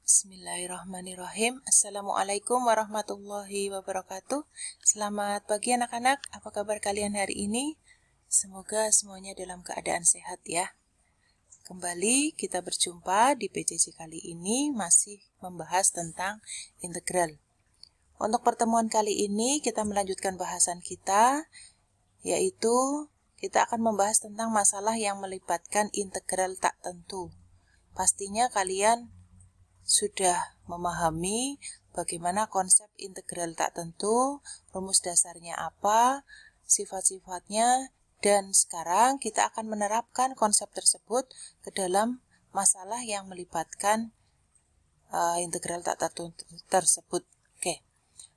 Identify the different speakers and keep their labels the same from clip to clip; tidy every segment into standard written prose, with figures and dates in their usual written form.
Speaker 1: Bismillahirrahmanirrahim. Assalamualaikum warahmatullahi wabarakatuh. Selamat pagi anak-anak. Apa kabar kalian hari ini? Semoga semuanya dalam keadaan sehat ya. Kembali kita berjumpa di PJJ kali ini masih membahas tentang integral. Untuk pertemuan kali ini kita melanjutkan bahasan kita, yaitu kita akan membahas tentang masalah yang melibatkan integral tak tentu. Pastinya kalian sudah memahami bagaimana konsep integral tak tentu, rumus dasarnya apa, sifat-sifatnya, dan sekarang kita akan menerapkan konsep tersebut ke dalam masalah yang melibatkan integral tak tentu tersebut. Oke.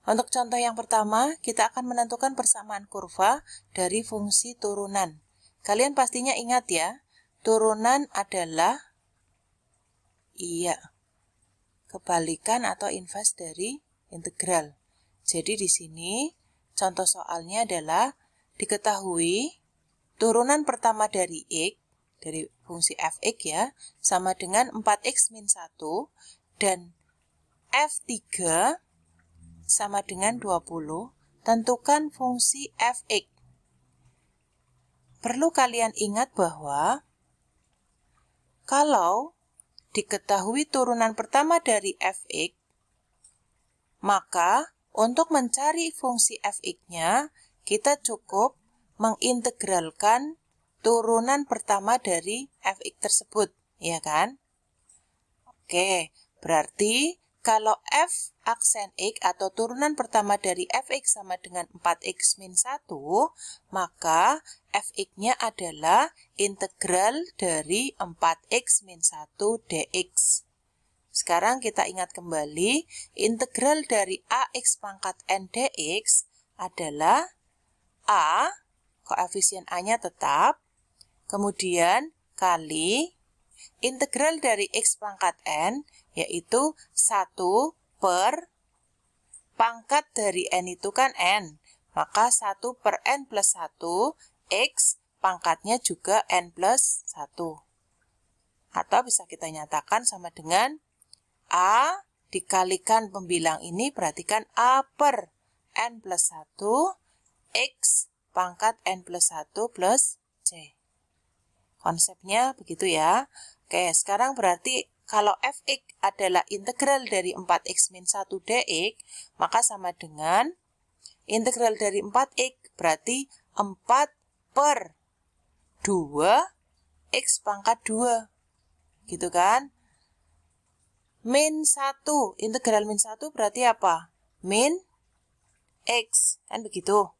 Speaker 1: Untuk contoh yang pertama, kita akan menentukan persamaan kurva dari fungsi turunan. Kalian pastinya ingat ya, turunan adalah kebalikan atau inverse dari integral. Jadi di sini contoh soalnya adalah diketahui turunan pertama dari x, dari fungsi fx ya, sama dengan 4x min 1 dan f3 sama dengan 20. Tentukan fungsi fx. Perlu kalian ingat bahwa kalau diketahui turunan pertama dari fx, maka untuk mencari fungsi fx-nya, kita cukup mengintegralkan turunan pertama dari fx tersebut, ya kan? Oke, berarti kalau f aksen x atau turunan pertama dari fx sama dengan 4x min 1, maka fx-nya adalah integral dari 4x min 1 dx. Sekarang kita ingat kembali, integral dari ax pangkat n dx adalah a, koefisien a-nya tetap, kemudian kali integral dari x pangkat n, yaitu 1 per pangkat dari n itu kan n. Maka 1 per n plus 1, x pangkatnya juga n plus 1. Atau bisa kita nyatakan sama dengan a dikalikan pembilang ini, perhatikan a per n plus 1, x pangkat n plus 1 plus c. Konsepnya begitu ya. Oke, sekarang berarti kalau fx adalah integral dari 4x min 1 dx, maka sama dengan integral dari 4x berarti 4 per 2 x pangkat 2. Gitu kan? Min 1, integral min 1 berarti apa? Min x, kan begitu.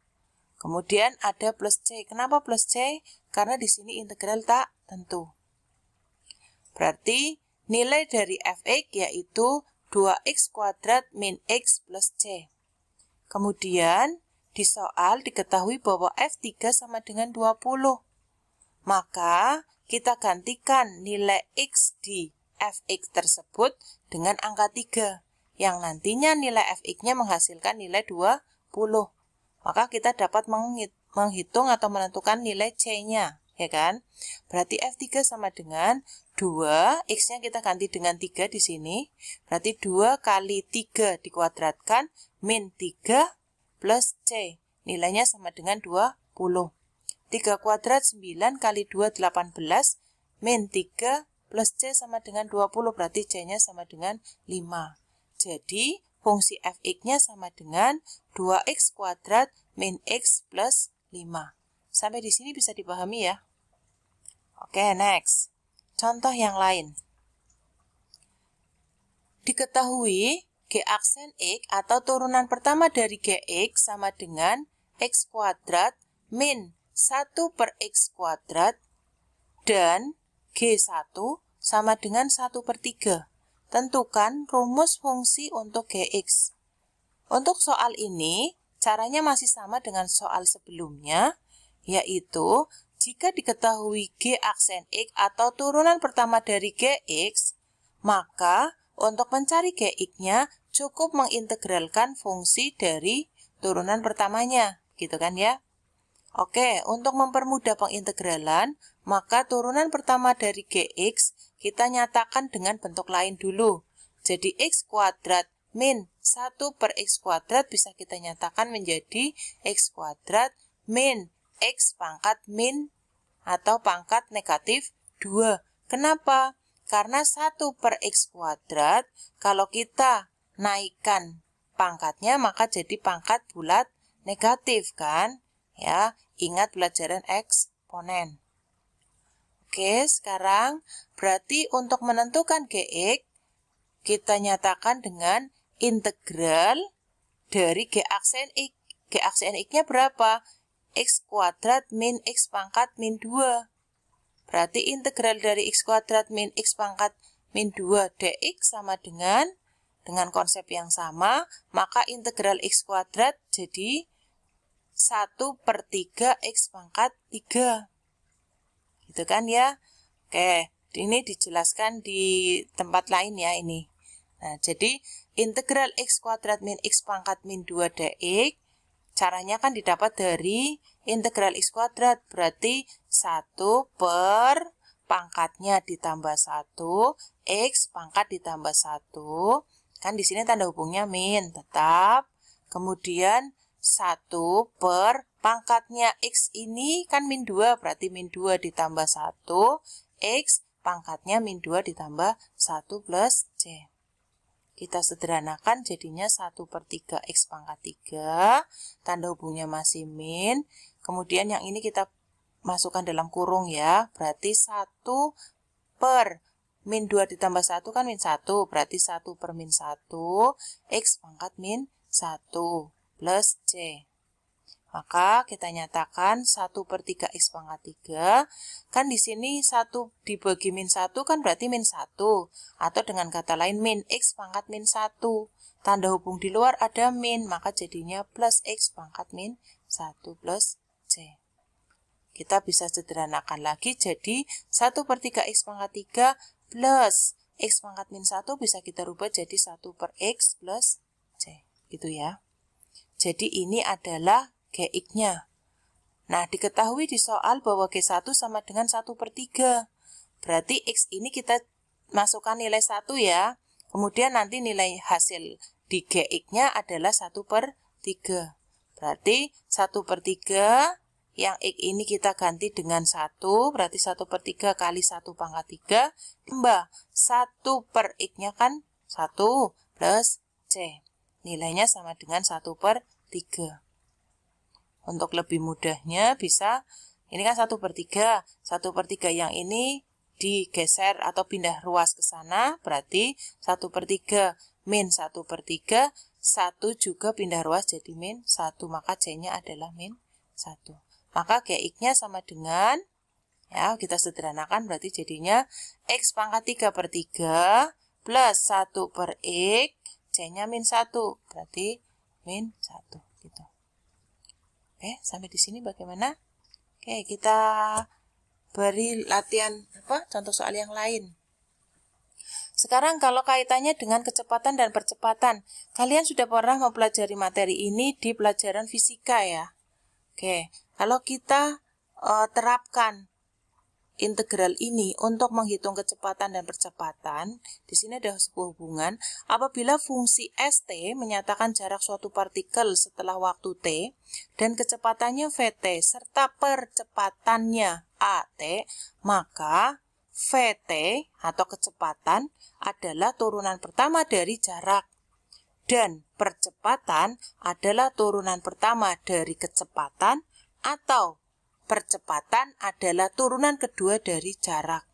Speaker 1: Kemudian ada plus c. Kenapa plus c? Karena di sini integral tak tentu. Berarti nilai dari fx yaitu 2x kuadrat min x plus c. Kemudian di soal diketahui bahwa f3 sama dengan 20. Maka kita gantikan nilai x di fx tersebut dengan angka 3. Yang nantinya nilai fx-nya menghasilkan nilai 20. Maka kita dapat menghitung atau menentukan nilai c-nya. Ya kan? Berarti f3 sama dengan 2, x-nya kita ganti dengan 3 di sini. Berarti 2 kali 3 dikuadratkan min 3 plus c. Nilainya sama dengan 20. 3 kuadrat 9 kali 2 18 min 3 plus c sama dengan 20. Berarti c-nya sama dengan 5. Jadi fungsi fx-nya sama dengan 2x kuadrat min x plus 5. Sampai di sini bisa dipahami ya. Oke, next. Contoh yang lain. Diketahui g aksen x atau turunan pertama dari gx sama dengan x kuadrat min 1 per x kuadrat dan g1 sama dengan 1 per 3. Tentukan rumus fungsi untuk gx. Untuk soal ini, caranya masih sama dengan soal sebelumnya, yaitu jika diketahui g aksen x atau turunan pertama dari gx, maka untuk mencari gx-nya cukup mengintegralkan fungsi dari turunan pertamanya, gitu kan ya? Oke, untuk mempermudah pengintegralan, maka turunan pertama dari gx kita nyatakan dengan bentuk lain dulu. Jadi X kuadrat min 1 per X kuadrat bisa kita nyatakan menjadi X kuadrat min X pangkat min atau pangkat negatif 2. Kenapa? Karena 1 per X kuadrat, kalau kita naikkan pangkatnya, maka jadi pangkat bulat negatif, kan? Ya, ingat pelajaran eksponen. Oke, sekarang berarti untuk menentukan GX, kita nyatakan dengan integral dari G aksen X. G aksen X-nya berapa? X kuadrat min X pangkat min 2. Berarti integral dari X kuadrat min X pangkat min 2 dx sama dengan konsep yang sama, maka integral X kuadrat jadi 1 per 3 X pangkat 3. Gitu kan ya? Oke, ini dijelaskan di tempat lain ya ini. Nah, jadi integral X kuadrat min X pangkat min 2 dx, caranya kan didapat dari integral X kuadrat, berarti 1 per pangkatnya ditambah 1, X pangkat ditambah 1, kan di sini tanda hubungnya min, tetap. Kemudian 1 per pangkatnya X ini kan min 2, berarti min 2 ditambah 1, X pangkatnya min 2 ditambah 1 plus C. Kita sederhanakan jadinya 1 per 3 X pangkat 3, tanda hubungnya masih min, kemudian yang ini kita masukkan dalam kurung ya, berarti 1 per min 2 ditambah 1 kan min 1, berarti 1 per min 1, X pangkat min 1 plus C. Maka kita nyatakan 1 per 3 X pangkat 3, kan di sini 1 dibagi min 1 kan berarti min 1, atau dengan kata lain min X pangkat min 1. Tanda hubung di luar ada min, maka jadinya plus X pangkat min 1 plus C. Kita bisa sederhanakan lagi jadi 1 per 3 X pangkat 3 plus X pangkat min 1 bisa kita rubah jadi 1 per X plus C. Gitu ya. Jadi ini adalah GX-nya. Nah, diketahui di soal bahwa G1 sama dengan 1 per 3. Berarti X ini kita masukkan nilai 1 ya. Kemudian nanti nilai hasil di GX-nya adalah 1 per 3. Berarti 1 per 3, yang X ini kita ganti dengan 1. Berarti 1 per 3 kali 1 pangkat 3. Tambah 1 per X-nya kan 1 plus C. Nilainya sama dengan 1 per 3. Untuk lebih mudahnya bisa, ini kan 1 per 3. 1 per 3 yang ini digeser atau pindah ruas ke sana. Berarti 1 per 3 min 1 per 3. 1 juga pindah ruas jadi min 1. Maka C-nya adalah min 1. Maka GX-nya sama dengan, ya kita sederhanakan berarti jadinya X pangkat 3 per 3 plus 1 per X. C-nya min 1. Berarti min 1. Gitu. Oke, sampai di sini bagaimana? Oke, kita beri latihan contoh soal yang lain. Sekarang kalau kaitannya dengan kecepatan dan percepatan, kalian sudah pernah mempelajari materi ini di pelajaran fisika ya. Oke, kalau kita terapkan integral ini untuk menghitung kecepatan dan percepatan, di sini ada sebuah hubungan. Apabila fungsi ST menyatakan jarak suatu partikel setelah waktu T dan kecepatannya VT serta percepatannya AT, maka VT atau kecepatan adalah turunan pertama dari jarak dan percepatan adalah turunan pertama dari kecepatan atau percepatan adalah turunan kedua dari jarak.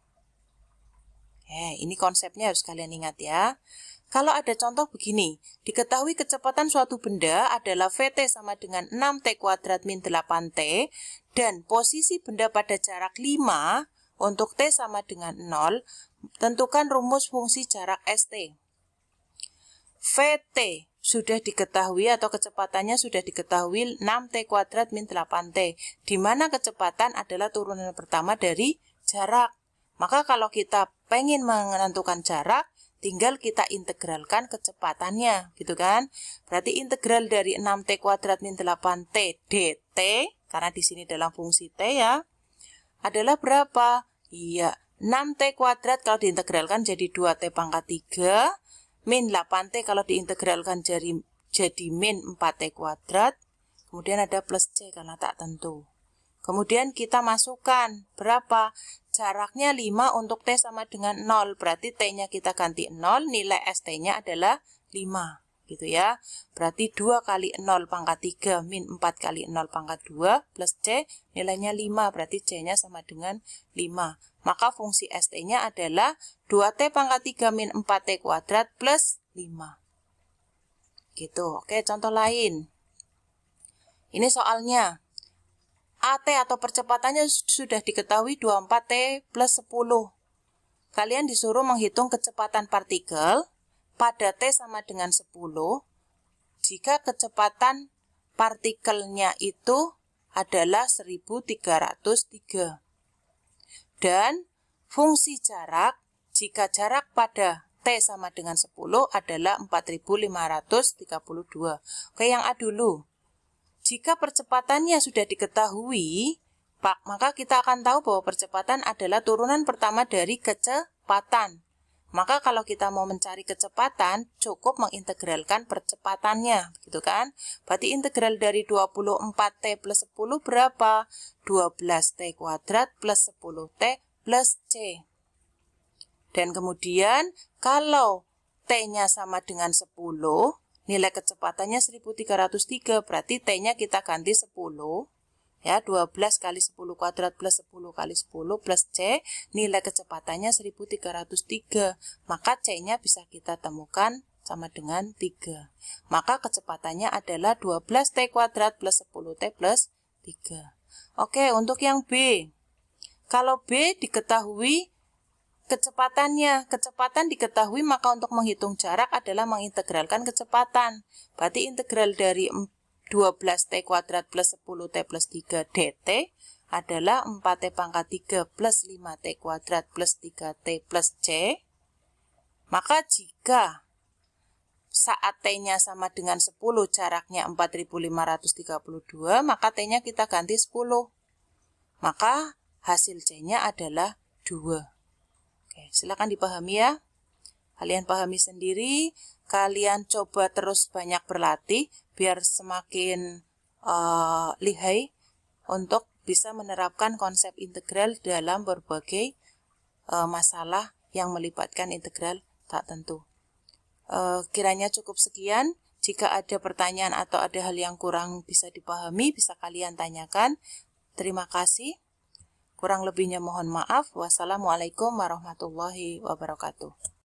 Speaker 1: Ini konsepnya harus kalian ingat ya. Kalau ada contoh begini, diketahui kecepatan suatu benda adalah VT sama dengan 6T kuadrat min 8T, dan posisi benda pada jarak 5 untuk T sama dengan 0, tentukan rumus fungsi jarak ST. VT sudah diketahui atau kecepatannya sudah diketahui 6T kuadrat min 8T, di mana kecepatan adalah turunan pertama dari jarak. Maka kalau kita pengen menentukan jarak, tinggal kita integralkan kecepatannya, gitu kan? Berarti integral dari 6T kuadrat min 8T dt, karena di sini dalam fungsi T ya, adalah berapa? Iya, 6T kuadrat kalau diintegralkan jadi 2T pangkat 3, min 8T kalau diintegralkan jadi min 4T kuadrat. Kemudian ada plus C karena tak tentu. Kemudian kita masukkan berapa? Jaraknya 5 untuk T sama dengan 0. Berarti T-nya kita ganti 0, nilai ST-nya adalah 5. Gitu ya. Berarti 2 kali 0 pangkat 3 min 4 kali 0 pangkat 2 plus C nilainya 5. Berarti C-nya sama dengan 5. Maka fungsi ST-nya adalah 2T pangkat 3 min 4T kuadrat plus 5. Gitu. Oke, contoh lain. Ini soalnya. AT atau percepatannya sudah diketahui 24T plus 10. Kalian disuruh menghitung kecepatan partikel pada T sama dengan 10 jika kecepatan partikelnya itu adalah 1303. Dan fungsi jarak jika jarak pada T sama dengan 10 adalah 4532. Oke, yang A dulu. Jika percepatannya sudah diketahui, maka kita akan tahu bahwa percepatan adalah turunan pertama dari kecepatan. Maka kalau kita mau mencari kecepatan, cukup mengintegralkan percepatannya, gitu kan? Berarti integral dari 24T plus 10 berapa? 12T kuadrat plus 10T plus C. Dan kemudian kalau T-nya sama dengan 10, nilai kecepatannya 1303, berarti T-nya kita ganti 10. Ya, 12 kali 10 kuadrat plus 10 kali 10 plus C, nilai kecepatannya 1303. Maka C-nya bisa kita temukan sama dengan 3. Maka kecepatannya adalah 12T kuadrat plus 10T plus 3. Oke, untuk yang B. Kalau B diketahui kecepatan diketahui, maka untuk menghitung jarak adalah mengintegralkan kecepatan. Berarti integral dari 12T kuadrat plus 10T plus 3 dt adalah 4T pangkat 3 plus 5T kuadrat plus 3T plus C. Maka jika saat T-nya sama dengan 10, jaraknya 4532, maka T-nya kita ganti 10. Maka hasil C-nya adalah 2. Oke, silakan dipahami ya. Kalian pahami sendiri, kalian coba terus banyak berlatih biar semakin lihai untuk bisa menerapkan konsep integral dalam berbagai masalah yang melibatkan integral tak tentu. Kiranya cukup sekian. Jika ada pertanyaan atau ada hal yang kurang bisa dipahami, bisa kalian tanyakan. Terima kasih. Kurang lebihnya mohon maaf. Wassalamualaikum warahmatullahi wabarakatuh.